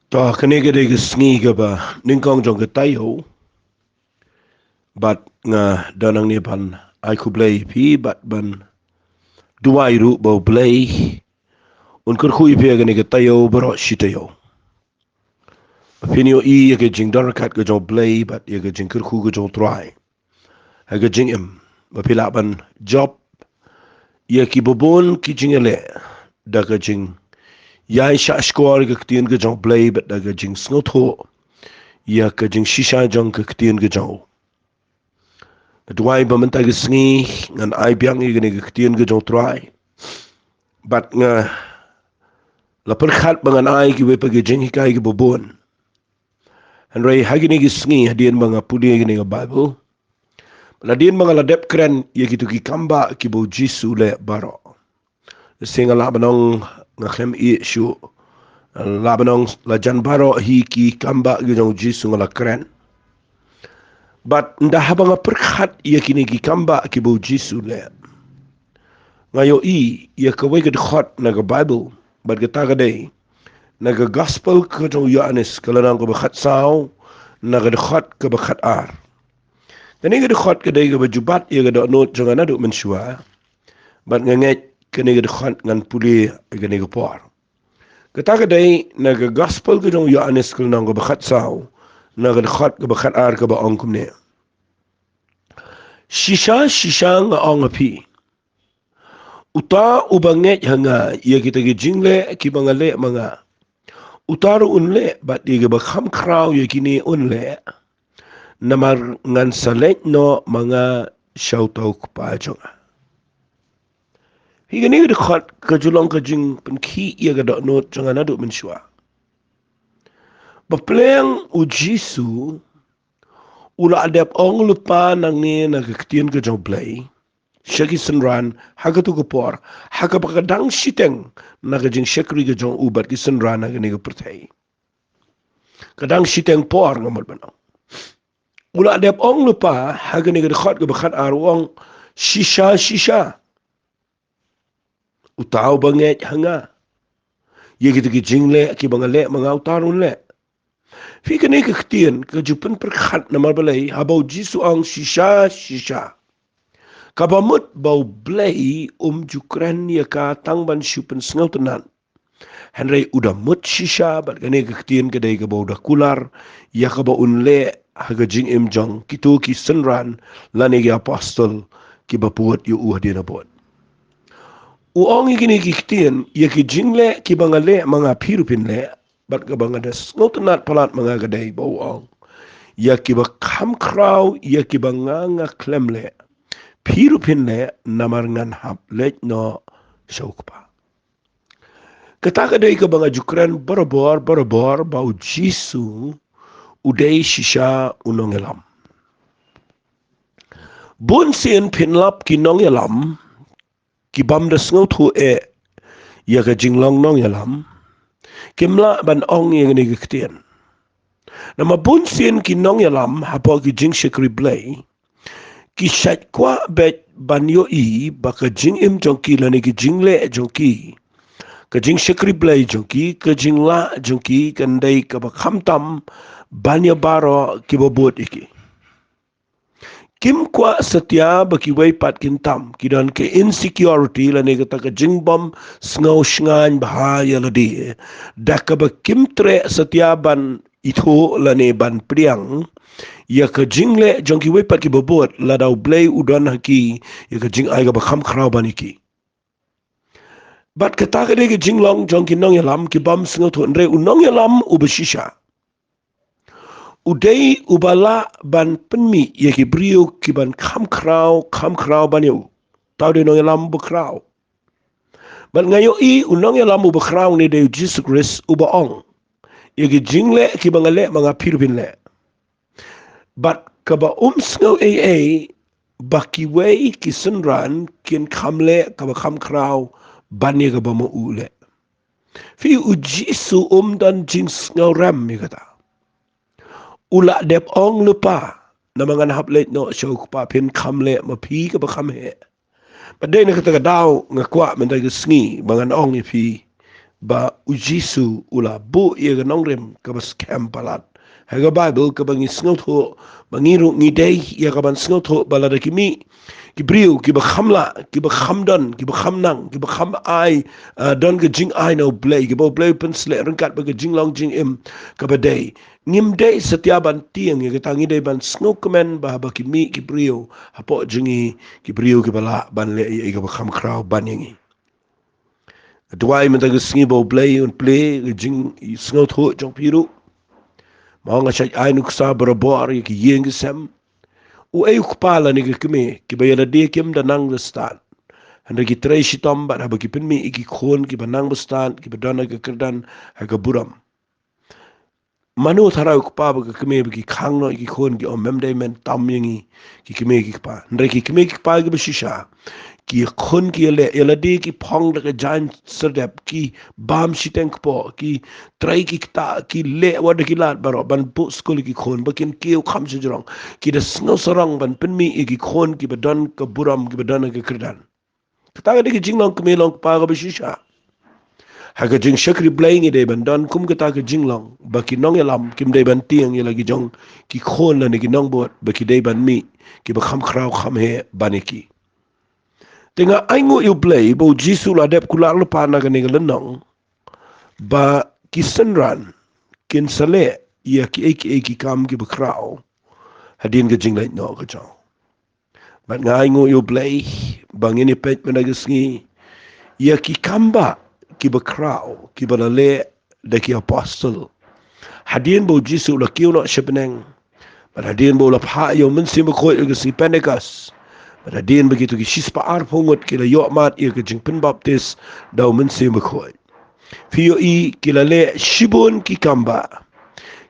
Ta kanega de sngi ga ba ningkong jong ga tayo bat nga danang ni ban ai ku blay pi bat ban duai ru bo blay un kur khu pi ga ni ga tayo baro shitayo pinio I ga jing dar kat ga jong blay bat ya ga jing kur khu ga jong try ha ga jing em ba pila ban job ya ki bobon ki jing ele da ga jing ya sha squar ga tien ga jong blay bat da ga jing snot ho ya ka jing shisha jong ka tien ga jong Dwai ba man tagi sngi ngan ai biang I gani gktien ga jong try bat nga la per khat bangan ai ki we pa gi jing kai gi bobon han rai hagi ni gi sngi hadien mga pudi gani ga bible la dien mga la dep kren ye ki tu ki kamba ki bo jisu le baro singa la banong nga khem I shu la banong la jan baro hi ki kamba gi jong jisu ngala kren But nda habang perkhat ia kini ki kamba ki bo Jisu le. Ngayo ia kawai ka khot na ka Bible but kita ka day na ka gospel ka jong Yohanes kalanang ko bakhat sao na ka khot ka bakhat ar. Kani ka khot ka day ka bajubat ia ka do not jong ana do mensua but nganget kani ka khot ngan puli kani ka por. Kita ka day na ka gospel ka jong Yohanes kalanang ko bakhat sao na ka khot ka bakhat ar ka ba ongkum ne. Shisha nga ong api. Uta ubanget hanga ia kita ki jingle ki bangale mga. Utaru unle bat ia ba kham kraw ia kini unle. Namar ngan salek no mga shautau kupa jonga. Higa ni khot ka julong ka jing pen ki ia ga dot not jonga na do mensua. Bapleng u Jisu ula adep ong lupa nang ni nagkaktian ka jong blay. Syaki senran, haka tu kapor, haka pakadang siteng nagajing syakri ka jong ubat ki senran naga ni ka pertay. Kadang siteng por ngamot banang. Ula adep ong lupa, haka ni ka dekhot ka bakhat arwong shisha. Utaw banget hanga. Ye kita ki jingle ki bangale mga utarun le. Fika ni kaktian ka jupan perkhat na marbalay habaw Jisu ang shisha. Kabamut bau blay jukran ya ka tangban syupan sengaw tenan. Henry udah mut shisha bat kani kaktian kadai ka bau dakular ya ka bau unle haga jing jong kitu ki senran lani ki apostol ki bapuat yu dia nabot. Uong ikini kaktian ya ki jingle ki bangale mga pirupin le bat ka bang ada ngotenat palat mga gadai bawang ya ki ba kham kraw ya ki ba nga klemle pirupin le namar ngan hap le no shaukpa kata gadai ka bang jukran barabor bau Jisu udai shisha unong elam bun sin pinlap ki nong elam ki bam da sngotu ya ka jinglong nong elam Kimla ban ong yang ni kektian. Nama bunsin ki nong yalam hapo ki jing shikri blay. Ki shat kwa bet ban yo baka jing jongki lani ki jing le jongki. Ka jing shikri blay jongki, ka jing la jongki, kandai ka bakam tam banya baro ki bobot iki. Kim kwa setia baki way pat kintam kidan ke insecurity lani kata ka jingbom sngaw shngan bahaya ladi daka ba kim tre setia ban itu lani ban priang ya ka jingle jongki way pat ki bobot ladau blay udan haki ya ka jing ai ga bakham khrau baniki bat kata ka de jinglong jongki nong yalam ki bam sngaw to andre unong yalam ubashisha Udai ubala ban penmi ya ki brio ki ban kham krau ban yu. Tau de nong lam bu krau. Ban ngayo unong lam bu krau ni de Jesus Christ uba ong. Ya ki jingle ki bangale mga pirupin le. Bat kaba sngo baki wei ki senran kin khamle kaba kham krau ban ya kaba mo ule. Fi ujisu dan jing sngo ram mi kata. Ula dep ong lupa na mga nahaplet no show pa pin kamle mapi ka bakam he. Paday na kata daw nga kwa man tayo sngi mga ong ipi ba ujisu ula bu ye ga nongrem ka ba scam palat ha ga bible ka bangi sngot ho bangi ru ngi dei ye ka ban sngot ho bala da kimi kibriu ki ba khamla ki ba khamdan ki ba khamnang ki ba kham ai don ga jing ai no play ki ba play pen sle rangkat ba ga jing long jing im ka ba dei ngim dei setia ban tiang ye ka tangi dei ban snok men ba ba kimi kibriu hapo jingi kibriu ki bala ban le ye ka ba kham krau ban yangi Dwai men taga singi bo play un play jing sngot ho jong piru ma nga chai ai nu ksa barabor ki yeng sem u ay kupala ni kime ki bayala de kim da nang stan handa ki trei shitom ba ba ki pinmi ki khon ki banang stan ki badana ka kerdan ha ka buram manu tharau kupa ba kime ki khang no ki khon ki om memdai men tam yangi ki kime ki pa handa ki kime ki pa ki bishisha ki khun ki le eladi ki phong da jan serdep ki bam siteng po ki trai ki ta ki le wad ki lat baro ban pu skul ki khun bakin ki kham sejrong ki da sno sarang ban penmi ki khun ki badan ka buram ki badan ka kerdan kata ga ki jinglong ki melong pa ga bishisha ha ga jing shakri playing ide ban don kum kata ka jinglong baki nong elam kim dei ban tiang ye lagi jong ki khun la ni ki nong bot baki dei ban mi ki ba kham khrau kham he baniki Tenga aingu you play bo jisu la dep kula lupa na ga ninga lenong ba kisenran kin sale ya ki kam ki bakrao hadin ga jinglait no ga chao but nga aingu you play bangini pet menagisngi ya ki kamba ki bakrao ki balale da ki apostle hadin bo jisu la kiuno shepneng but hadin bo la pha yo min sim ko ga si pentecost Radin begitu ki shispa ar pongot kila yo mat ia ke jingpen baptis dau men se mkhoi fio I kila le shibon ki kamba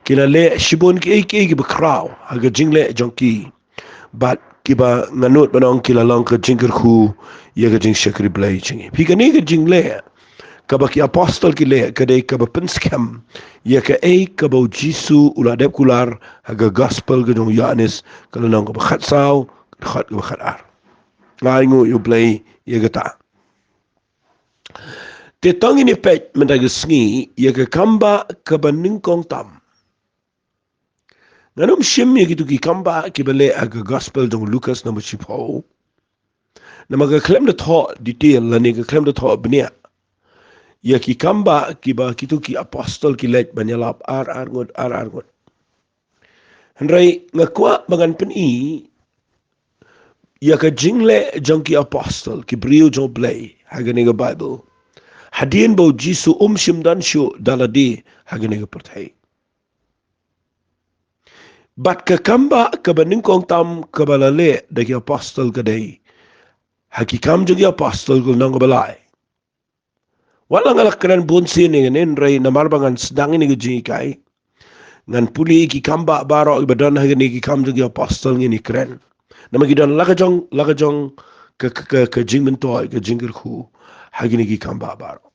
kila le shibon ki ki bakrao aga jingle jonki bat kiba nganut banong kila long ke jingker khu ia ke jing shakri blai chingi fi kani ke jingle kaba ki apostol ki le kade kaba penskam ia ke kaba jisu uladep kular aga gospel ke jong yanis kala nong ka khatsau khat ka khatar ngai ngu you play ye gata te tongi ni pet mendaga sngi ye ke kamba ka baning kong tam nanum shim ye gitu ki kamba ki bele aga gospel dong Lucas number 4 na maga klem de tho detail la ni ga klem de tho bnia ye ki kamba ki ba kitu ki apostle ki let banyalap ar ngot henrai ngakwa bangan pen I ya ka jingle jonki apostle ki brio jo play hagani ga bible hadin bo jisu shimdan shu daladi hagani ga perthai bat ka kamba ka baning kong tam ka balale da ki apostle ka dai hakikam jo ki apostle ko nang balai wala ngala kran bon sini ngenen rei na marbangan sedang ini gi kai ngan puli ki kamba baro ibadan hagani ki kam jo ki apostle ngini kren nama gidan lakajong ke jingmen toy ke jingger khu hagini ki kamba baro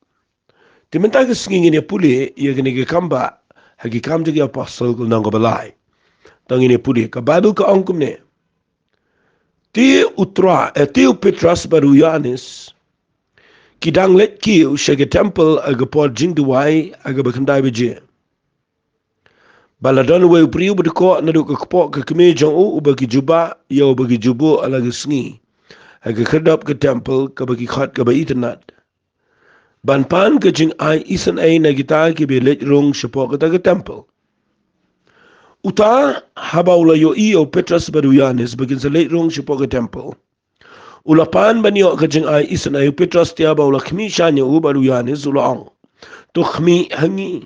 timenta ke singin ne puli ye gini ki kamba hagi kam jigi apostle ko nango balai tangini puli ka bible ka angkum ne ti petras baru yanis kidang let ki shege temple aga por jingduwai aga bakandai beje baladon we priu bdko na do ko ka kme jong u bagi juba yo bagi jubo ala gisngi aga khadap ka temple ka bagi khat ka ba itnat ban pan ka jing ai isan ai na gita ki be let rong shapo ka ka temple uta habaula yo o petras baruyanes bagin sa let rong shapo ka temple ulapan banyo ka jing ai isan ai petras tia baula khmi shanya u baruyanes ulang to khmi hangi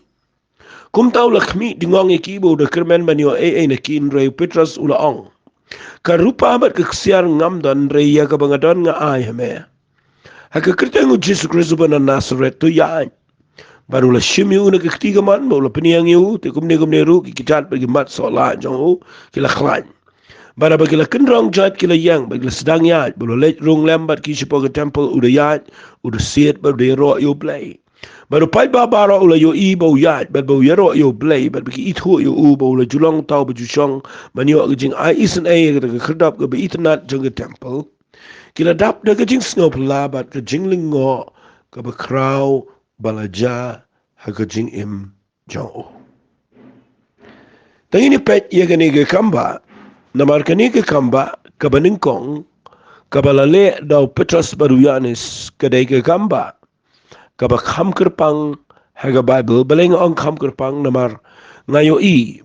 kum tau lakhmi dingong ikibo da kermen banyo na kin rei petras ulaong karupa bat keksiar ngam dan rei ya ka bangadon nga ai hame haka kertengu Jesus Christus bana Nazaret tu ya baru la shimi una ke ketiga man bola peniang yu te kumne ru ki kitat bagi mat sola jong kila khlan bara bagi la kendrong jat kila yang bagi la sedang ya bola let rong lambat ki sipo ke temple udah ya udah siat baru de ro yo play baru pai baba ro la yo bo ya baru ro yo play baru bagi itu yo bo la julong tau baju shong manyo jing ai isen ai ke khadap ke be itnat jong ke temple kila dap da ke jing snow labat ke jingling ngo ke be kraw balaja hakajing im jong. Tangini pet ia gani ke Kambah, namar kani ke Kambah kabaningkong kabalale daw Petrus Baruyanis kadai ke Kambah kabak ham kerpang haga Bible baleng ong ham kerpang namar ngayo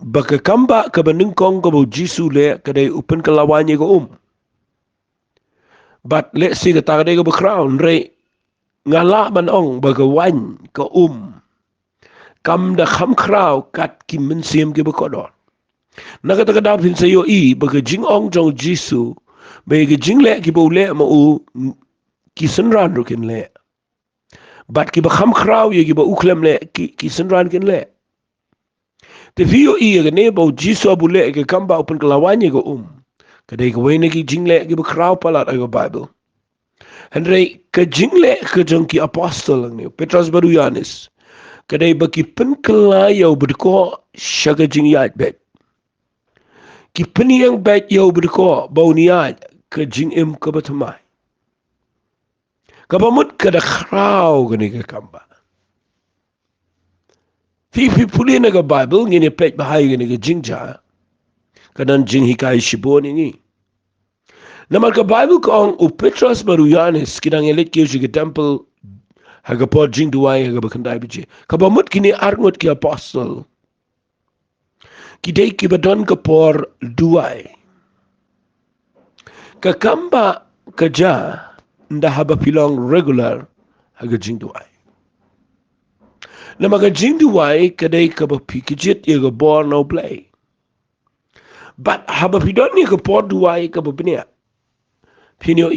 baka Kambah kabaningkong kabo Jisu le kadai upen kelawanya ko but let's see kata kadai ko crown re ngala man ong baga wan ka kam da kham kraw kat kim men siem ke bakodor nakata kadap hin sayo baga jing ong jong Jisu baga jing le ki bo le ma ki senran rukin le but ki ba kham kraw ye ki ba uklem le ki senran kin le te vio ga ne bo Jisu abu le ke Kambah open kelawanya ko kadai ko wene ki jing le ki ba kraw palat ago Bible Henry ke jingle ke jong ki apostol ni Petrus Baruyanis kadai baki penkelayo berko syaga jing yat bet ki peniang bet yo berko bau niat ke jing im ke batamai kabamut kada khrau gani ke Kambah fi puli na ga Bible ngini pet bahai gani ke jingja kadan jing hikai shibon ini Namar ka Bible ko ang Petrus Baruyanis kinang elit kiyo siya temple haga po jing duway haga bakandai biji. Kabamut kini arngot ki apostol. Kidai ki badon ka por duway. Ka Kambah kaja nda haba pilong regular haga jing duway. Namar ka jing duway kadai ka ba pikijit yaga bor no play. But haba pidon ni ka por duway ka ba biniya. Pinyo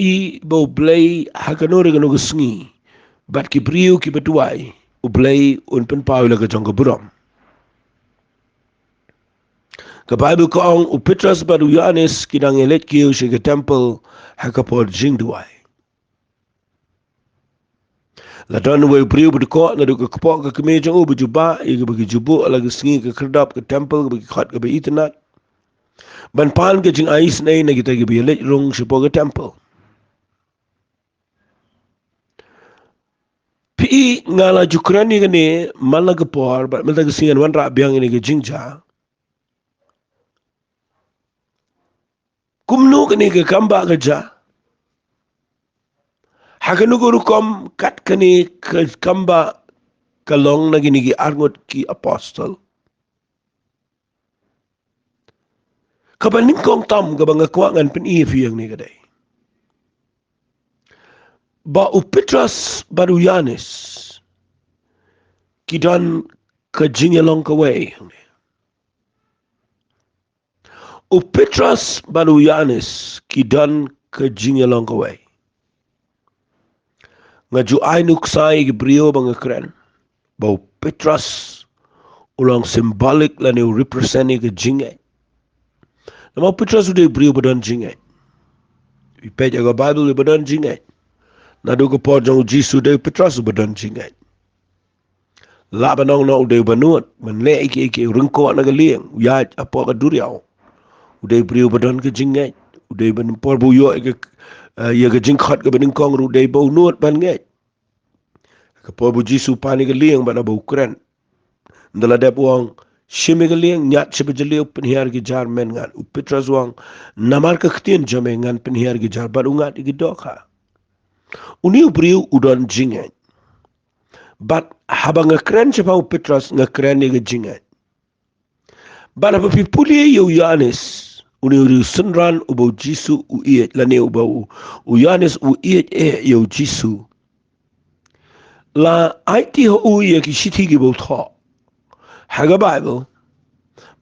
bo blay hakanore gano gasngi bat ki priu ki betuai u blay un pen paula ka jong buram ka Bible ko ang u Petrus Baruyanis kinang elet ki u ke temple hakapod jing duai la don we priu bu ko na du ka po ka keme jong u bujuba i ga bagi jubu ala gasngi ka kredap ka temple ka bagi khat ka be itnat ban pan ke jing ais nei na kita gibi let rong sipo ke temple pi ngala jukrani gane malaga por but malaga singan wan ra biang ini ke jingja kumnu gane ke Kambah gaja hakanu guru kom kat kani ke Kambah kalong na gini ki arngot ki apostol kabaning kong tam kabang akwangan pin-ifi yang ni kadai. Ba u Petrus Baruyanis kidan ka jingyalong kaway. U Petrus Baruyanis kidan ka jingyalong kaway. Nga ju ay nuksay gibriyo bang akren. Ba u Petrus ulang symbolic la ni represent ka jingay. Nama Petrus udah beri badan jingat. Ipet jaga Bible badan jingat. Nadu ke pojong Jisu udah Petrus badan jingat. La banong na udah banut. Menle iki rengkok na galiang. Ya apa ke duriau. Udah beri badan ke jingat. Udah benempor buyo ke ya ke jingkat ke beningkong udah bau nuat banget. Ke pojong Jisu pani galiang bana bau keren. Ndala dep uang Shimigaliang nyat sebejeliu penhiar gijar men ngan u Petrus wang namar ka ktien jame ngan penhiar gijar baru ngat igidoka uni ubriu udon jingat but haba ngakren siapa u Petrus ngakren ni jingat but haba pipuli yu Yanis uni uriu senran u bau Jisu u iet lane u bau u Yanis u iet yu Jisu la aiti ho u ya ki shiti gi bau tho haga Bible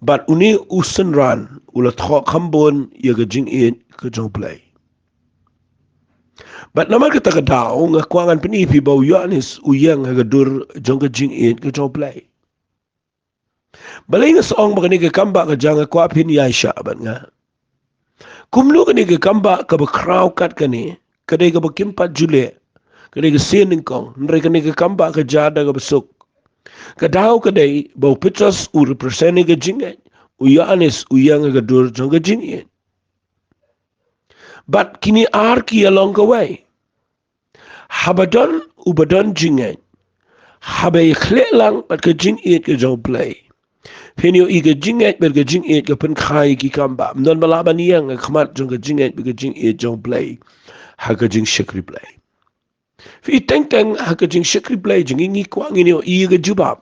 but uni usen ran ula thok hambon ya ga jing in ka jong play but nama kita ka dao nga kwangan penipi bau Yanis uyang haga dur jong ka jing in ka jong play balay nga saong baka ni ka Kambah ka jang kwa pin ya siya ban nga kumlo ka ni ka Kambah ka ba kraw kat ka ni kaday ka ba kimpat jule kaday ka sining kong nray ka ni ka Kambah ka jada ka basok kadao kadai bau Petrus u represent ga jingat u Yanis u yang ga dur jong ga jingat but kini arki along the way habadon u badon jingat Habai klelang bat ke jing it ke jong play. Penyo I ke jing it ber ke jing it ke pen khai ki Kambah. Non malaban yang khmat jong ke jing it ber ke jing it jong play. Ha ke jing shikri play. Fi teng ha ke jing shikri play jing ngi kwang ini I ke jubab.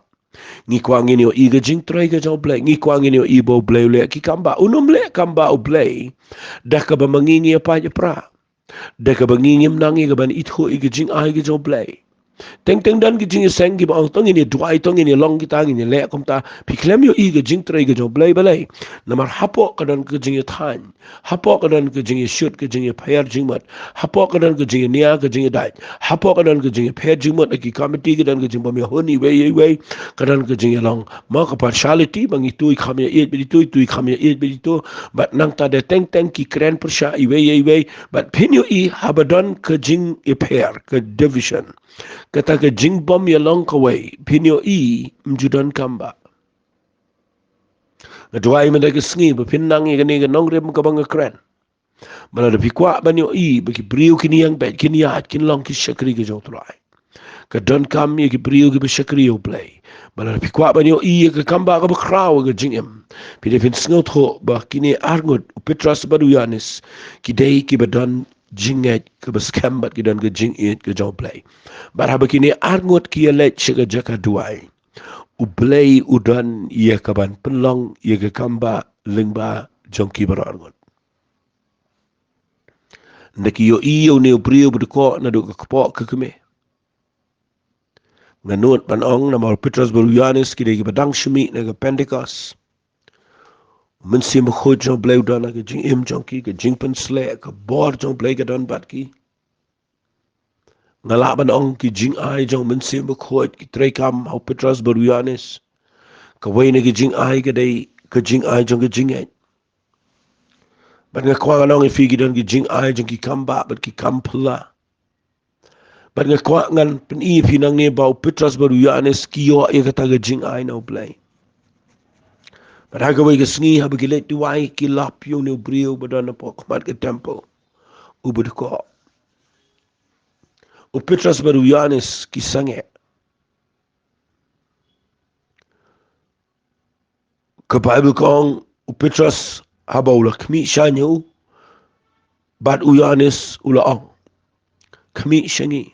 Ngi kwang ini I ke jing try ke jong play. Ngi kwang ini I bo play le ki Kambah. Unum le Kambah o play. Dah ke ba mangingi apa je pra. Dah ke ba ngingim nangi ke ban itho I ke jing ai ke jong play. Teng dan ke jing seng ki ba tong ini duai tong ini long ki tang ini le kom ta piklem yo I ke jing trai ke jo blai balai namar hapo ka dan ke jing than hapo ka dan ke jing shoot ke jing phair jing mat hapo ka dan ke jing nia ke jing dai hapo ka dan ke jing phair jing mat ki committee ke dan ke jing ba me honi we ka dan ke jing long ma ka partiality bang itu I kham ya it bi tu kham ya it bi tu but nang ta de teng ki kren persha I we but pin yo I habadan ke jing phair ke division kata ke jing bom ya long kawai pinyo I mjudan Kambah ngadwai menda ke sngi ba pinnang I gani ke nongrem ka bang kren bala de pikwa banyo I ba ki briu kini yang bet kini ya kin long ki shakri ke jong trai ka don kam ye ki briu ki ba shakri o play bala de pikwa banyo I ke Kambah ka ba kraw ke jing em pide pin sngot ho ba kini arngot Petras badu yanis ki dei ki ba don jinget ke baskambat ki dan ke jing it ke jong play baraba kini arngot ki let shiga jaka duai ublay udan ia kaban penlong ia ke Kambah lingba jong ki bar arngot ndaki yo iyo ne brio bdko na do ko ke keme nganut panong na mal Petras Baruyanis ki de ki badang shmi na ke Pentecost men sim khoj jong blay udan ke jing im jong ki ke jing pen sle ke bor jong blay ke don bat ki ngalaban ong ki jing ai jong men sim khoj ki trekam au Petras Baruyanis ka wayne ki jing ai ke dei ke jing ai jong ke jing ai bat nga kwa nong fi ki don ki jing ai jong ki Kambah bat ki Kampala bat nga kwa ngan pen I fi nang ne ba Petras Baruyanis ki yo e kata ke jing ai no play but ha ka way ke sngi ha ki let duai ki lap yo ne brio badan po kmat ke temple ubud ko o Petras Baruyanis ki sange ke Bible kong o Petras haba ula kmi shanyo bat Uyanis ula ong kmi shangi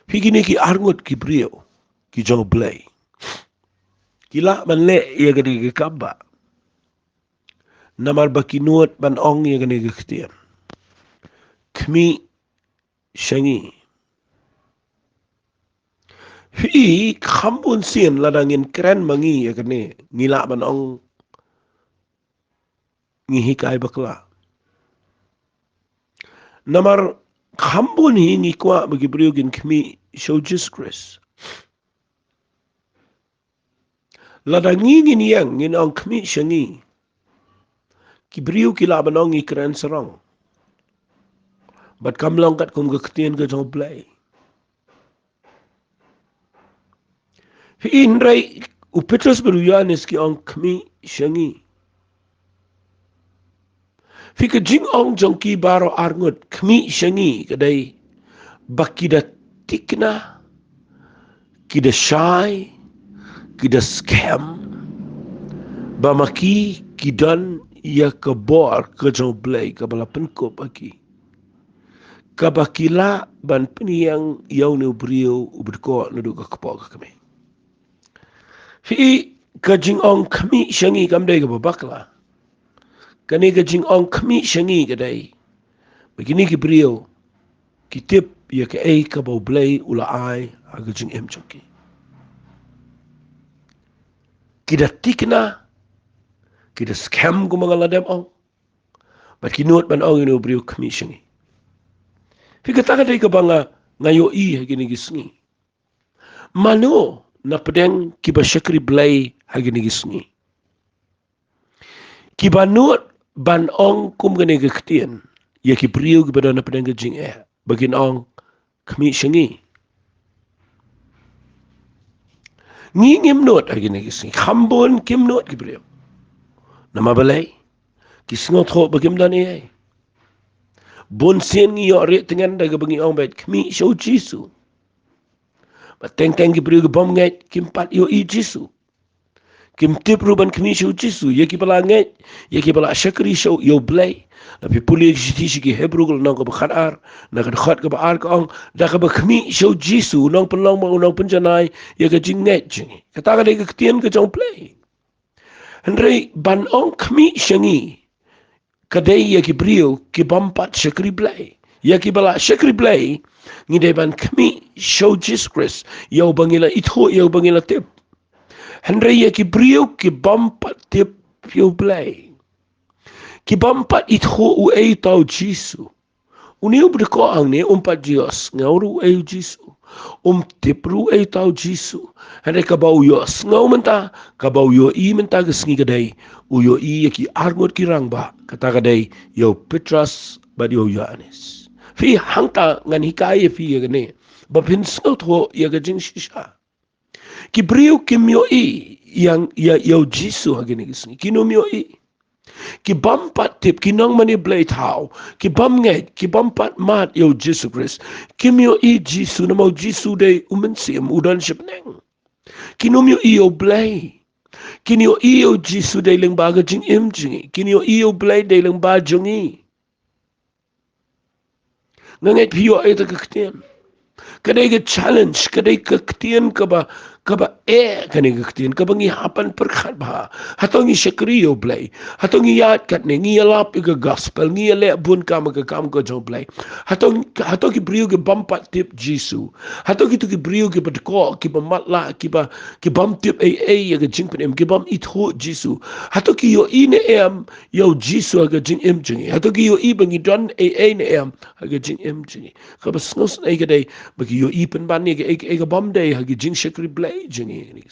pigini ki arngot ki brio ki jong blay kila man le ia gani ke Kambah namar bakinuot ban ong ia gani ke ktian kmi shangi fi khambun sin ladangin kren mangi ia gani ngila ban ong ngihikai bakla namar khambun hi ngi kwa bagi brio gin kmi show just Chris ladangi ngin yang ngin ong kmi shangi ki brio ki la ban ong ngi kren sarang bat kam long kat kum ke ktian ke jong play fi indrai u Petras Baruyanis ki ong kmi shangi fi ke jing ong jong ki baro arngot kmi shangi kadai bakida tikna kida shy kida scam bamaki kidan ia ke bor ke jong play ke bala penkop aki kabakila ban peniang yau ne brio ubdko nudu ke kepo ke kami fi ke jing ong kmi shangi kamdai ke babakla kani ke jing ong kmi shangi kadai begini ki brio ki tip ia ke ei ke bau blay ula ai aga jing em choki kida tikna kida scam ko mga ladem ong bat kinut ban ong ino brio kmi shangi fi kata kadai ke banga ngayo I hagini gisngi mano na pedeng ki ba shakri blay hagini gisngi ki ba nut ban ong kum gani ke ktian ya ki brio ki ba na pedeng ke jing bagin ong kmi shangi ngim not hagini gisngi khambon kim not ki brio nama balay ki sngot ho bagim dan bon sen ngi yo re tengan daga bangi ong bet kmi show jisu Ba teng ki brio ke bom ngai kim pat yo I Jisu. Kim tip ruban kmi show Jisu ye ki bala ngai ye ki bala shakri show yo blay. Tapi puli ki ki Hebrew ko nang ko bakhatar na ka khat ka ba ar ka ong da ka ba kmi show Jisu nang penlong ma nang penjanai ye ka jing ngai jing. Kata ka de ka tien ka jong play. Henry ban ong kmi shangi kadai ye ki brio ki bampat shakri blay. Ye ki bala shakri blay ngi de ban kmi show Jesus Christ yo bangila itho yo bangila tip. Henry ye ki brio ki bampat tip yo blay. Ki bampat itho u ei tau Jisu. Uniu berko ang ni umpat Dios ngauru ei Jisu. Tipru ei tau Jisu. Henry kabau Dios ngau menta kabau yo I menta gesngi kadai. U yo I ye ki arngot ki rangba kata kadai yo Petrus bad yo Yohanes. Fi hangta ngan hikaye fi ye gane. Bapin sngot ho ye gajing shisha. Ki brio ki myo I yang ya yo Jisu hagini gesngi. Kino myo I. Ki bampat tip ki nang mani blay tau ki bam ngai ki bampat mat yo Jesus Christ ki myo I Jisu na mau Jisu de umensim udan shipneng ki no myo I yo blay ki no I yo Jisu de leng baga jing im jing ki no I yo blay de leng ba jungi ngangai pio ai ta kakten kadai ke challenge kadai kakten kaba kadai kakten kaba ngi hapan perkhat ba hatongi shakriyo blay hatongi yat kat ne ngi alap ke gospel ngi le bun kam ko jong blay hatongi brio ke bampat tip Jisu hatongi tu ke brio ke patko ki bamatla ki bam tip ye ke jingpen em ki bam itho Jisu hatongi yo ine em yo Jisu ke jing em jing hatongi yo I bangi don ne em ke jing em jing kaba snus ai kadai bagi yo ipen bani ke bom day hagi jing shakri blay jing ni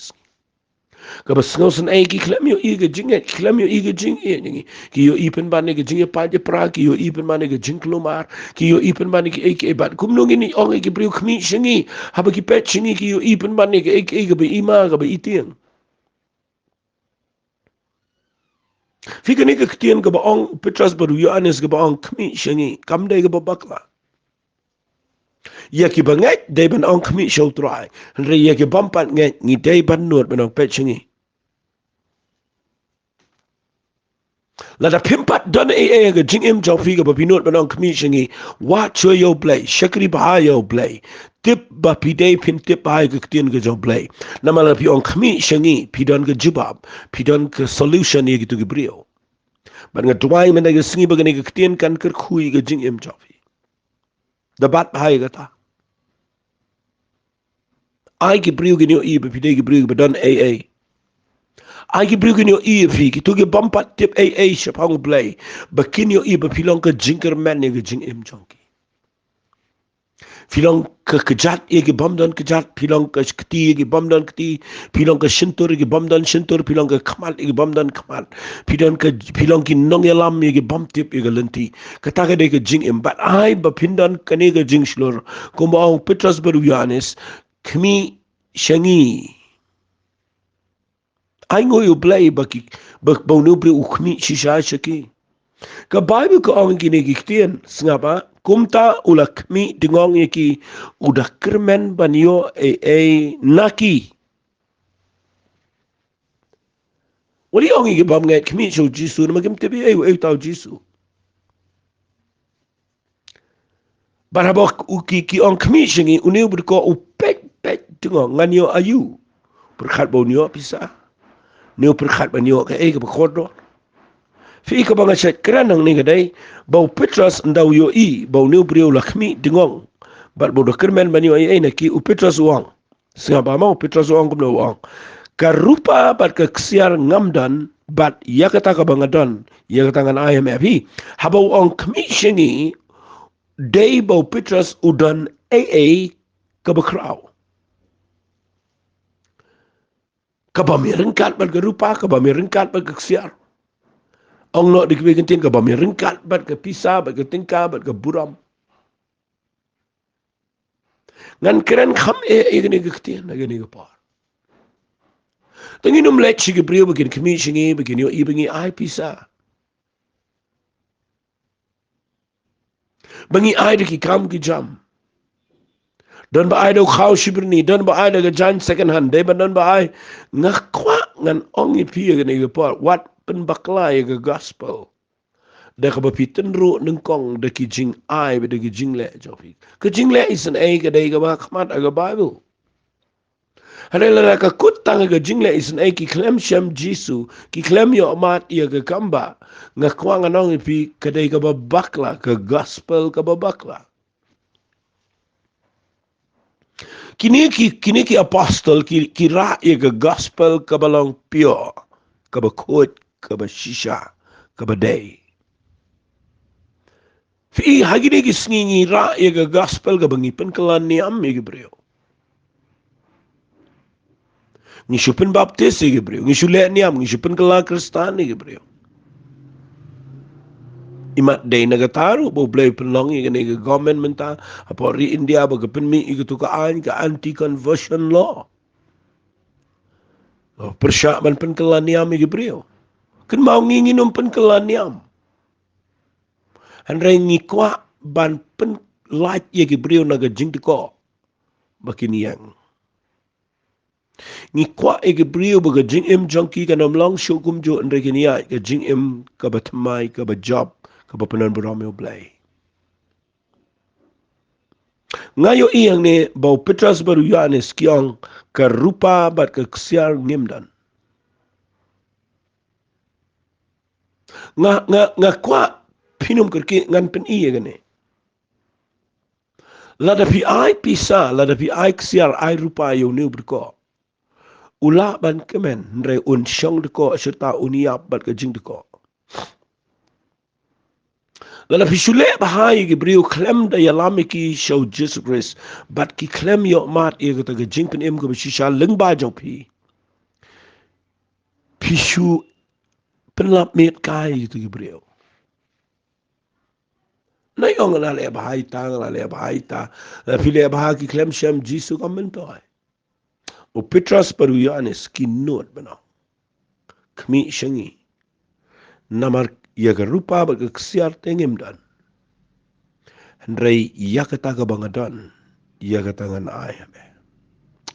kaba sngosen ai ki klam yo ke jing klam yo ke jing ni ki yo ipen bani ke jing pa je pra ki yo ipen bani ke jing klumar ki yo ipen bani ke bat kumnong ni ong ke brio khmi shingi haba ki pet shingi ki yo ipen bani ke be ima ke be itien fikani ke ktien ke ba ong Petrus baru Yohanes ke ba ong khmi shingi kam dai ke ba bakla ya ki bangai dai ban ong khmi show try re ya ki bampat ngai ngi dai ban nuot ban ong pet chingi la da pimpat don ga jing im jaw fi ga ba binot ban ong khmi chingi wa cho yo play shakri ba yo play tip ba pi dai pin tip ba ga tin ga jaw play na mala pi ong khmi chingi pi don ga jibab pi don ka solution ye gitu ga brio ban ga duai men ga singi ba ga ga tin kan kar khui ga jing im jaw fi da bat ba ga ta ai ki brio ginyo I be pide ki brio be don AA ai ki brio ginyo I fi ki to ki bampat tip AA shapang play ba kinyo I be pilong ka jinker man ne jing im jonki pilong ka kejat ye ki bam don kejat pilong ka kti ki bam don kti pilong ka shintur ki bam don shintur pilong ka khamal ki bam don khamal pilong ki nong yalam ye ki bam tip ye ka lenti kata ka de ka jing im but ai ba pindan kane ka jing shlor ko ma Petrus baru Yohanes kmi shangi ai ngoi play baki bak bonu bre ukmi shisha shaki ka bible ko ang kini giktian sngapa kumta ulakmi dingong yaki udah kermen banyo naki wali ong gi bam ngai kmi sho Jisu na magim tebi tau Jisu barabok ki ong kmi shingi uniu berko upek pek dingong nganyo ayu berkhat bonyo pisa neo perkhat banyo ke ke bekodo fi ka banga chat kranang ni gadai bau Petrus ndau yo I bau neo brio lakmi dingong bat bodo kermen banyo na ki u Petrus wang singa ba mau Petrus wang kumno wang karupa bat ka ksiar ngamdan bat ya kata ka banga don ya kata ngan IMF hi habau ong kmishingi day bau Petrus udan ka bekrau kabamiringkat bat rupa kabamiringkat bat keksiar ong no dikbikin kabamiringkat bat ke pisa bat ke tingka bat ke buram ngan keren kham gani giktian gani gapar tangi num let chi brio begin kmishingi begin yo ibingi ai pisa bangi ai ki kam ki jam Don ba ai do khau shibirni, don ba ai da jan second hand, de ba don ba ai ngakwa ngan ongi pia gani ga por wat pen bakla ya ga gospel. Da ka ba pitin ru nung kong da ki jing ai ba da ki jing le jofi. Ka jing le is an ai ga dai ga ba khmat aga Bible. Halela ka kutang ga jing le is an ai ki klem shem Jisu, ki klem yo mat ya ga Kambah. Ngakwa ngan ongi pi ka dai ga ba bakla ka gospel ka ba bakla. Kini ki apostle ki ra ye ga gospel ka balong pure ka ba kot ka ba shisha ka ba day. Fi hagini ki sngi ra ye ga gospel ka bangi pen kala niam ye brio. Ni shupen baptis ye brio, ni shule niam, ni shupen kala kristan ye brio. Imat day nagataru bo blay penlong ye ga government menta apo ri India ba ka penmi ye tu ka anti conversion law. Persyaman pen kala niam ye brio. Kan mau nginginom pen kala niam. Handrai ngikwa ban pen light ye brio naga jing ko bakini yang. Ngikwa ye brio baga jing junkie kanam long shokum jo andre kini ga jing ka batmai ka ba job ka ba penan beramil blay. Ngayo iyang ne bau Petras baru Yohanes kiang ka rupa bat ka ksiar ngimdan. Nga kwa pinum kerki ngan pen iya gane. Lada pi ai pisa, lada pi ai ksiar ai rupa yo new berko. Ula ban kemen ndre un syong deko serta uniap bat ka jing deko. Lada pi shule bahai ki brio klem da yalami ki show Jesus Christ bat ki klem yo mat ye ka jing pen ka shisha leng ba jong pi. Pi shu penlap met kai tu ki brio. Na yong na le bahai ta na le bahai ta. La pi le bahai ki klem shem Jesus ka mentoi. O Petras baru Yohanes ki not bana. Kmi shengi. Namar yaga rupa baga ksiar tengim dan. Hendrai yakata ka bangadan. Yakata ngan ayame.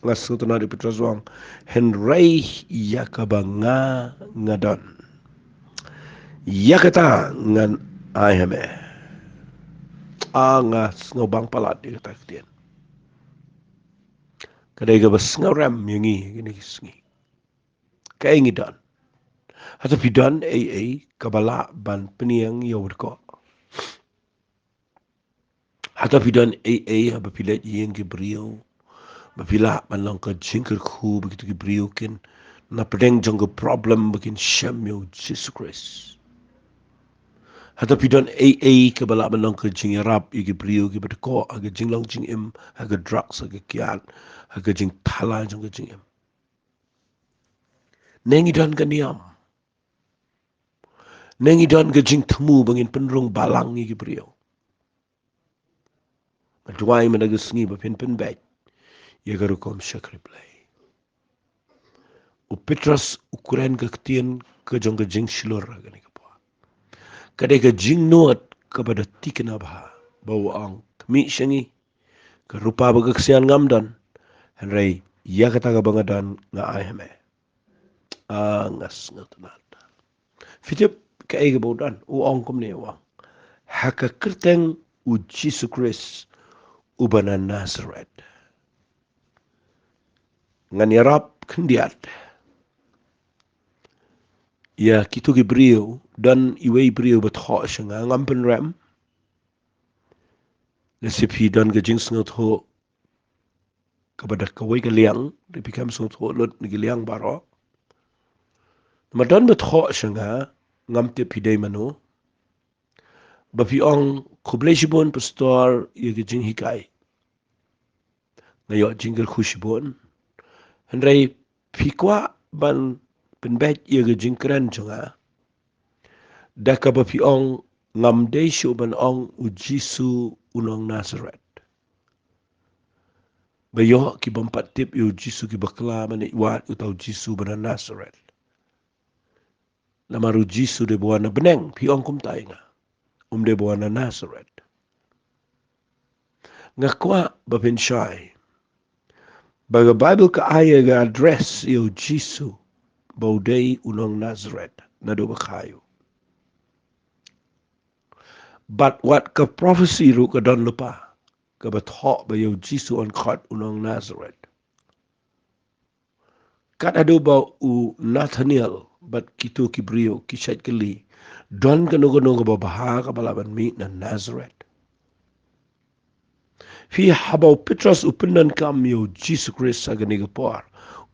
Ngas kutuna di Petras wang. Hendrai yakabanga ngadan. Yakata ngan ayame. Ngas ngobang palat di kata ketian. Kadai ka bas ngaram yangi gini kisngi. Kaya ngidan. Hata pidan kabala ban peniang yawad ko. Hata pidan haba pilat yang ke brio. Bapila ban lang ka jingker ku begitu ke brio kin. Na pedeng jong ke problem bakin syam yo Jesus Christ. Hata pidan kabala ban lang ka jing rap ke brio ke berko aga jing lang jing aga drugs aga kian aga jing thala jong ke jing Nengi dan kaniam. Nengi dan ke jing temu bangin penrung balang ke brio. Maduai managasngi bapin penbait. Yagarukom syakriplay. U Petras ukuran kektian ke jong ke jing silur gani kapwa. Kadai ke jing nuat kepada tiken abha bau ang kemi syangi ke rupa bagaksian ngamdan henrai ya kata ke bangadan nga ayame. Angas ngatanata. Fitip ke ege baudan u ang kum ne wang. Haka kerteng u Jesus Christ ubana Nazareth. Ngan yarap kendiat. Ya kitu ki brio dan iwei brio betho shanga ngampen ram. Resipi dan ke jing sengot ho kepada kawai ke liang. Dipikam sengot ho lot ke liang baro. Madan betho shanga ngamte pidai mano. Bapi ong kubleshibon pastor ya ke jing hikai. Ngayo jinggal khushibon. Hendrai pikwa ban penbet ya ke jing keren shanga. Daka bapi ong ngamde shuban ong ujisu unong Nazareth. Bayo ki bampat tip yu Jisu ki bakla mani wat utau Jisu bana Nazareth. Namaru Jisu de buana beneng pi ong kum tainga. De buana Nazareth. ngakwa bapin syai. Baga Bible ka aya ga address yo Jisu baudai unong Nazareth na do bakayo. But what ka prophecy ru ka don lupa ka bathok ba yo Jisu on khat unong Nazareth. Kat ado ba u Nathaniel but kito kibrio kishat kali don ka nogo ba baha ka balaban mi na Nazareth. Fi habau Petrus upinan kam yo Jisu Christ sa ganigapor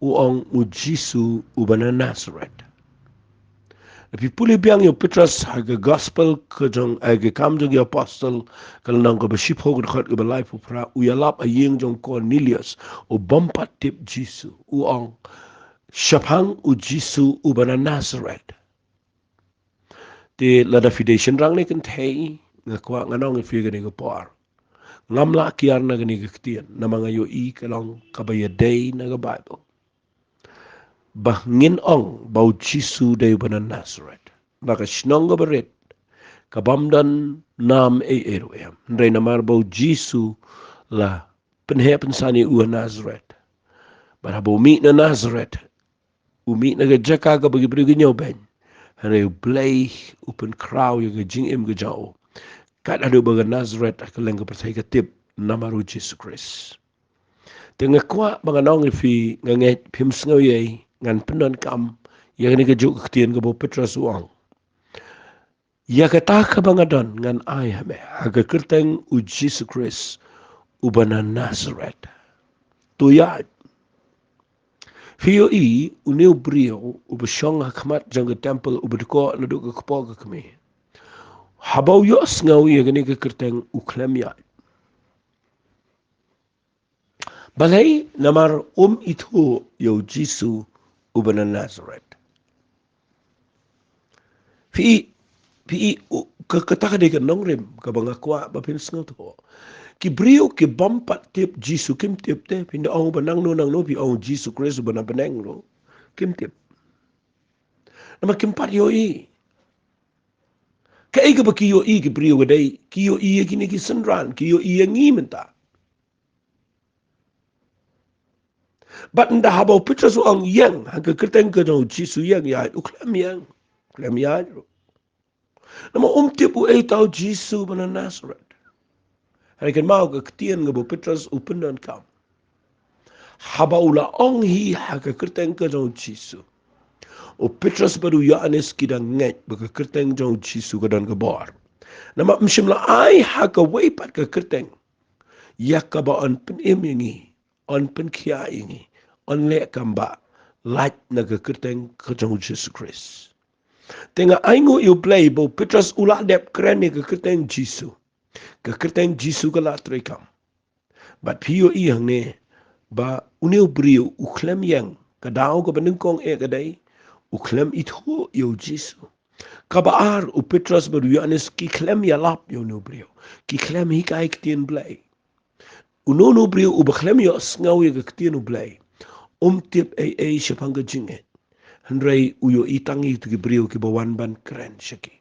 uong u Jisu ubana Nazareth. Napi puli biang yo Petrus haga gospel kajong aga kam jong yo apostle kalanang ka baship hog khat ka balai pupra uyalap ayeng jong Cornelius o bampat tip Jisu uong syapang u Jisu ubana Nazareth. Ti lada fidation rang ni kan thei ngakwa nganong fi ganigapor. Ngamla kiar na gani kektian na mga yo I kalang kabayaday na Bible. Bahngin ong bau Jisu day banan Nazareth. Baka sinong gabarit kabamdan nam eroem. Ndray namar bau Jisu la penhepen sani ua Nazareth. Bara bau mi na Nazareth. Umi na gajaka ka bagi-bagi nyaw ben. Hanay blay upen kraw yung gajing im gajao. Kat ado baga Nazareth akalang kapatay katip namaru Jesus Christ. Tengah kuat mga nong ifi nganget pims ngawyay ngan penon kam yang ni kajuk ketien ke Petrus uang. Ya kata ka mga don ngan ay hame haga kerteng u Jesus Christ ubana Nazareth. Tuyad. Fiyo I uniw brio ubasyong hakamat jang ke temple ubadko na do ka kapog kami. Habaw yos ngaw iya gani ka kerteng uklem ya. Balay namar itu yo Jisu ubana Nazareth. Fi kakataka ka nongrim ka bangakwa bapin sngaw to. Ki brio ki bampat tip Jisu kim tip te pinda ong banang no nang no pi ong Jisu Christ ubana banang no kim tip. Nama kim pat yo I. Kaya ka ba kiyo I ki brio gaday, kiyo I kini ki sandran, kiyo I ang imenta. But nda habau Petrus ang yang, hangga kerteng ka no Jisu yang ya, uklam yang, uklam ya. Nama umtip u tau Jisu bana Nazareth. Hari kan mau ka ketien nga bo Petrus upendan kam. Habau la ong hi hangga kerteng ka no Jisu. O Petrus baru Yohanes kidang nget baka kerteng jong Jisu kadan kabar. Nama msimla ai haka weipat ka kerteng. Yak ba on pen imingi, on pen kia ingi, on le Kambah, lait na ka kerteng ka jong Jesus Christ. Tenga aingo you play bo Petrus ula dep kreni ka kerteng Jisu. Ka kerteng Jisu ka latre kam. But piyo iyang ne ba uniw brio uklem yang kadao ka banengkong kadai. Uklem itu yo Jisu. Kabaar u Petrus baru Yohanes ki klem ya lap yo no brio. Ki klem hikai ktien blay. Uno no brio u baklem yo sngaw ya ktien u blay. Tip syapang ka jinget. Handray u yo itangi tu ki brio ki bawan ban kren syaki.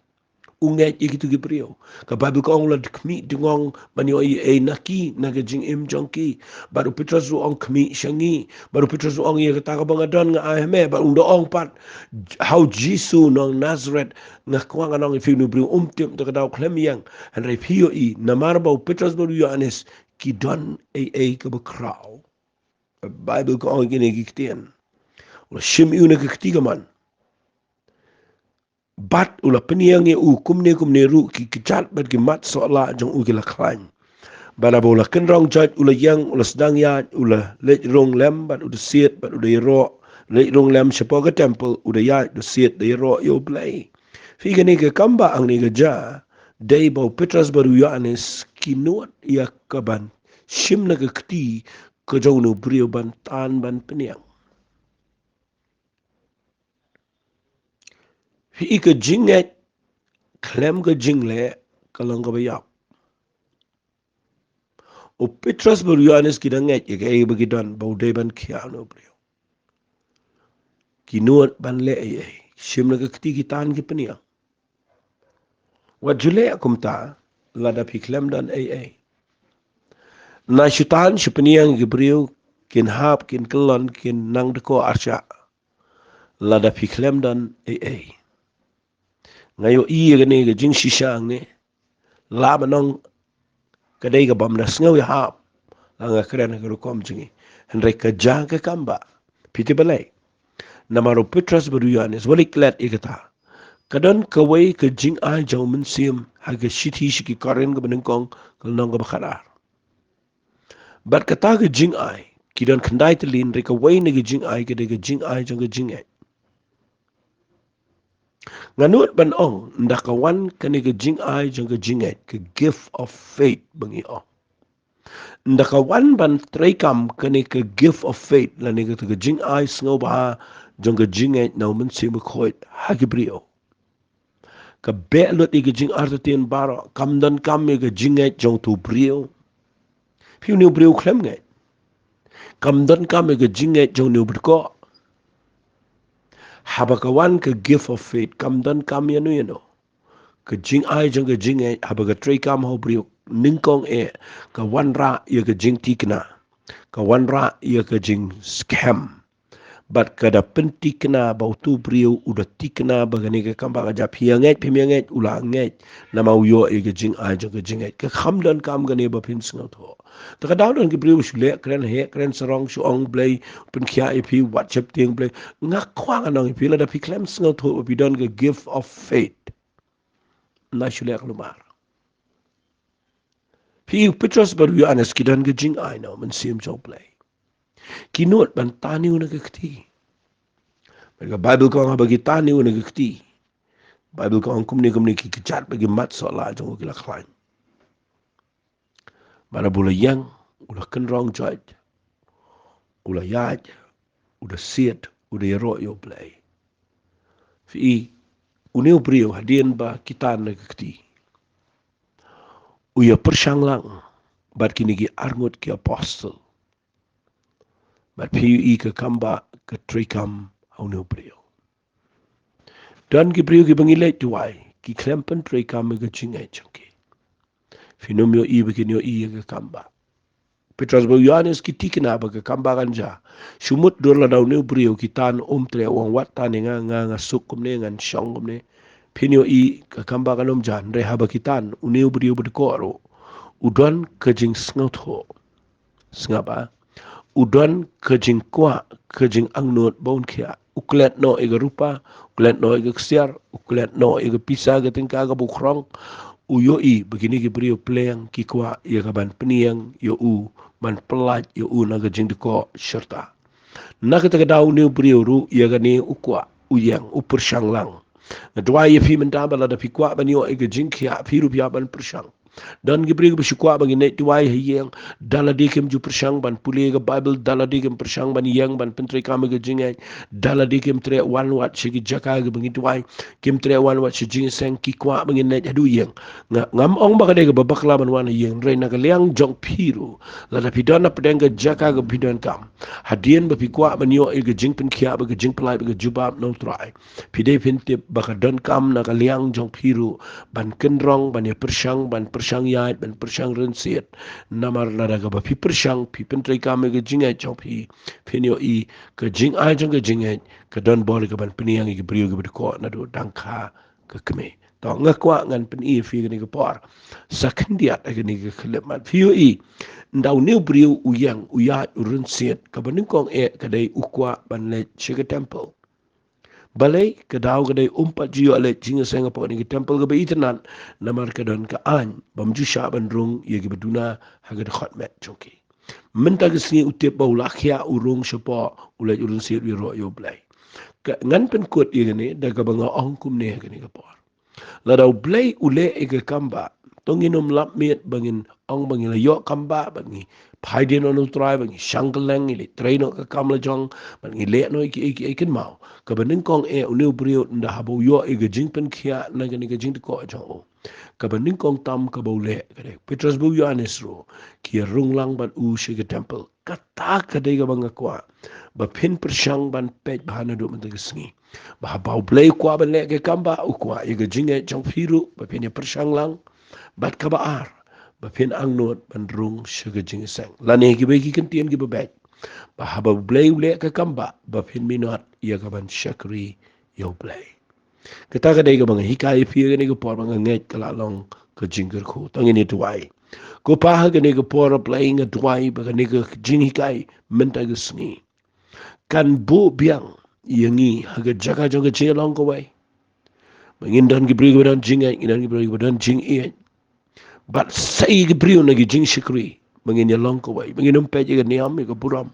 Unget gitu gibriyo. Kababu ko ang lad kmi dingong banyo naki nagajing jongki. Baru Petrus ang kmi syangi. Baru Petrus ang iya kata kabangadon nga ahme. Baru ong pat how Jisu nong Nazareth nga kuang anong ifinu briyo umtim to kadaw klemiyang. Hanray piyo namarbaw Petrus baru Yohanes kidon kabakraw. Bible ko ang ginigiktian. Wala sim iu nagkaktiga man. Bat ula peniang ye kumne ru ki kechat bat ki mat soala jong u kila klan. Bana bola kenrong jat ula yang ula sedang ya ula lej rong lem bat uda siet bat uda yero lej rong lem siapa ke temple uda ya uda siet da yero yo play. Fi gani ke Kambah ang ni ja day bau Petrus baru Yohanes kinuat ya kaban sim na ke kti ke jong no brio ban tan ban peniang. Fi ke jinget klem ke jingle kalong ka bayak. O Petrus baru Yohanes kidanget ya kaya bagidon bauday ban kiano brio. Kinuat ban le sim na kekti kitaan ki peniang. Wat jule akum ta lada pi klem dan Na syutan syupeniang gibriu kin hap kin kelon kin nang deko arsya. Lada piklem dan ai. Ngayo iya gani ga jing shisang ni. La manong kadai ga bam na sngaw ya hap. Langa keren ga rukom jingi. Henry ka jang ke Kambah. Piti balai. Namaro Petras Yohanes walik let ikata. Kadon kawai ke jing ai jauh mensim haga shiti shiki karen ga benengkong kalnong ga bakadar. Bat kata ke jing ai kidan kendai telin reka wai ne ke jing ai ke de ke jing ai jang ke jing ai. Nganut ban ong ndakawan ke ne ke jing ai jang ke jing ai ke gift of faith bangi ong. Ndakawan ban traikam ke ne ke gift of faith la ne ke jing ai sngo ba jang ke jing ai na mensim khoit hagibrio. Ka belut i jing artatien baro kam dan kam i jing ai jong tu brio. Piu ni brio klem ngai. Kam dan kam i jing ai jong ni berko. Habakawan ke gift of faith kam dan kam ya no. Ke jing ai jong ke jing ai habaga trei kam ho brio ningkong ka wan ra ia ke jing tikna. Ka wan ra ia ke jing scam. Bat kada penti kena bau tu brio udah tikna bagani ke Kambah ajap hianget pimianget ulanget nama uyo e ke jing ai jong ke jing ai ke kham dan kam gani ba pin sngot ho ta daw dan ke brio shule kren he kren sarong shuong blai pen khia e pi whatsapp ting blai ngak kwang anong pi la da pi klem sngot ho pi don ke gift of faith na shule klumar pi Petros Yohanes kidan ke jing ai no men sim jong blai kinot ban tani una ke kti mereka Bible ko nga bagi tani una ke kti Bible ko ang kumni ki kechat bagi mat soala jong kila klan. Mana bula yang udah kenrong jaj, udah yaj, udah siat, udah yero yo play. Fi uniu brio hadian ba kita na kekti. Uya persang lang bat kini ki arngut ki apostle. Bat piu i ke Kambah ke trikam uniu brio. Dan ki brio ki bangilai tuai ki klempen trikam ke jingai jangki. Finomio i begini i ke Kambah. Petros Yohanes kitikina ba ke Kambah ganja. Sumut dola daw ni brio kitan tre wang watan nga sukum ne ngan syong ne. Pinyo i ke Kambah kanom jan reha ba kitan uniu brio berdekoro. Udon kejing sngot ho. Sngapa? Udon kejing kwa kejing angnot baun kia. Uklet no ega rupa, uklet no ega ksiar, uklet no ega pisa ke tingka ke bukrong. Uyo i begini ki brio playang ki kwa ia kaban peniang yo u man pelaj yo u naga jing deko serta. Naga taka daw ni brio ru ia gani ukwa uyang upersang lang. Ngadwa ia fi mentaba la da fi kwa ban yo ega jing kia fi ru pia ban persang. Dan gibri bersyukur bagi net tuai yang daladikem ju persang ban puli ke Bible daladikem persang ban yang ban pentri kami ke jingai daladikem tre wan wat segi jaka ke bangi tuai kem tre wan wat segi seng ki kwa bangi net adu yang ngam ong ba ke babakla ban wan yang reina ke liang jong piru la da pidana pedang ke jaka ke pidan kam hadien ba pi kwa ban yo ke jing pen kia ba ke jing pelai ba ke jubab no trai pide pintip ba ka don kam na ke liang jong piru ban kendrong ban ya persang ban persang yait ban persang rensiat namar lada ga ba pi persang pi pentrai kame ga jingai chong pi penyo i ke jing ai jong ga jingai ke don bol ga ban peniang ga brio ga ko na do dangkha ke keme to ngakwa ngan pen i fi ga ni ga por sakendiat ga ni ga khlemat fi i ndau new brio uyang uyat rensiat ka ban kong ka dai ukwa ban le chiga temple balai ke daw ke day umpat jiyo ale jinga senga po ni temple ke beitenan namar ke don ke an bamju syaban rung ye ke beduna haga de khotmet choki menta ke singi utip bau lakhia urung sapa ulai urun sir wi ro yo blai ke ngan pen kot ye ne da ke banga ong kum ne ke ni ke por la daw blai ule e ke Kambah tonginum lap miet bangin ong bangin la yo Kambah bangi Paidin onu try bangi shangkeleng ili traino ke kamla jong bangi le no iki ikin mau ke bening kong uniu brio nda habu yo ige jingpen kia na gani ke jing ko jong ke bening kong tam ke bau le ke Petros Yohanes ro ki rung lang ban u shi ke temple kata ke de banga kwa ba pin persang ban pej bahana do men ke sngi ba bau blai kwa ban le ke Kambah u kwa ige jinge jong firu ba pin persang lang bat ka baar ba phen ang not ban rung sugar jing sang lane ki be ki kan tien ki ba back ba haba blay ule ka kamba ba phen minot ia ka ban shakri yo blay kita ka dai ka bang hikai phi ka ni ko por bang ngai ka la long ka jing ka khu tang ni tuai ko pa ha ka ni ko por playing a tuai ba ka ni ka jing hikai menta ka sngi kan bu biang yangi ha ka jaka jong ka jing long ko wai bangin dan ki bri ka dan jing ai dan ki bri ka dan jing ai but say ki bri na ki jing shikri bangin ya long ko wai bangin um pe ji ka niam ka buram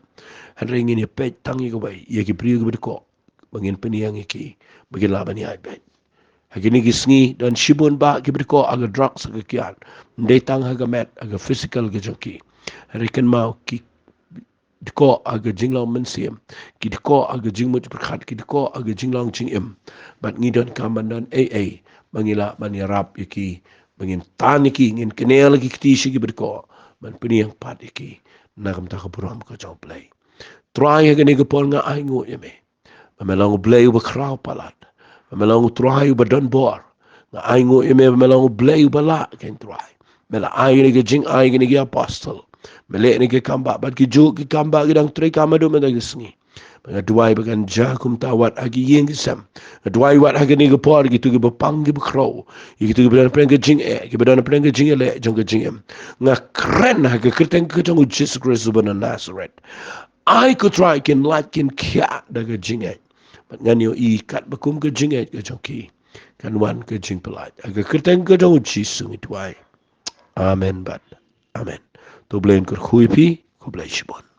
han ringin ya pe tang ki wai ya ki bri ka ko bangin peniang ki bagi laban ya bet hagini gisngi dan shibun ba kibriko aga drugs aga kian ndai tang aga met aga physical ga joki harikan mau ki diko aga jinglang mensiam ki diko aga jingmut berkhat ki diko aga jinglang jingim bat ngidon kaman dan mangila manirap iki mangin tan iki ngin kenel lagi kiti shi kibriko man peniang pat iki nakam ta kapuram ka joplay try hagini ga pol nga ai ngo yeme mamelang blay ba kraw palat mamelang try ba don bor nga ai ngo eme mamelang blay ba la ken try mela ai ni ge jing ai ni ge apostle mele ni ge kamba bat ki ju ki kamba ge dang try kama do mena gisni nga duai ba kan ja kum tawat agi yeng sam duai wat agi ni ge por gi tu ge ba pang ge ba kraw gi tu ge ba pren ge jing ge ba don pren ge jing le jong ge jing nga kren ha ge kreten ge jong Jesus Christ ba na Nazareth I could try can like can kia daga jinget but ngan yo I kat bakum ke jinget ke joki kan wan ke jing pelat aga kerteng ke dong chi sung it wai amen but amen to blame kur khui pi ko blai shibon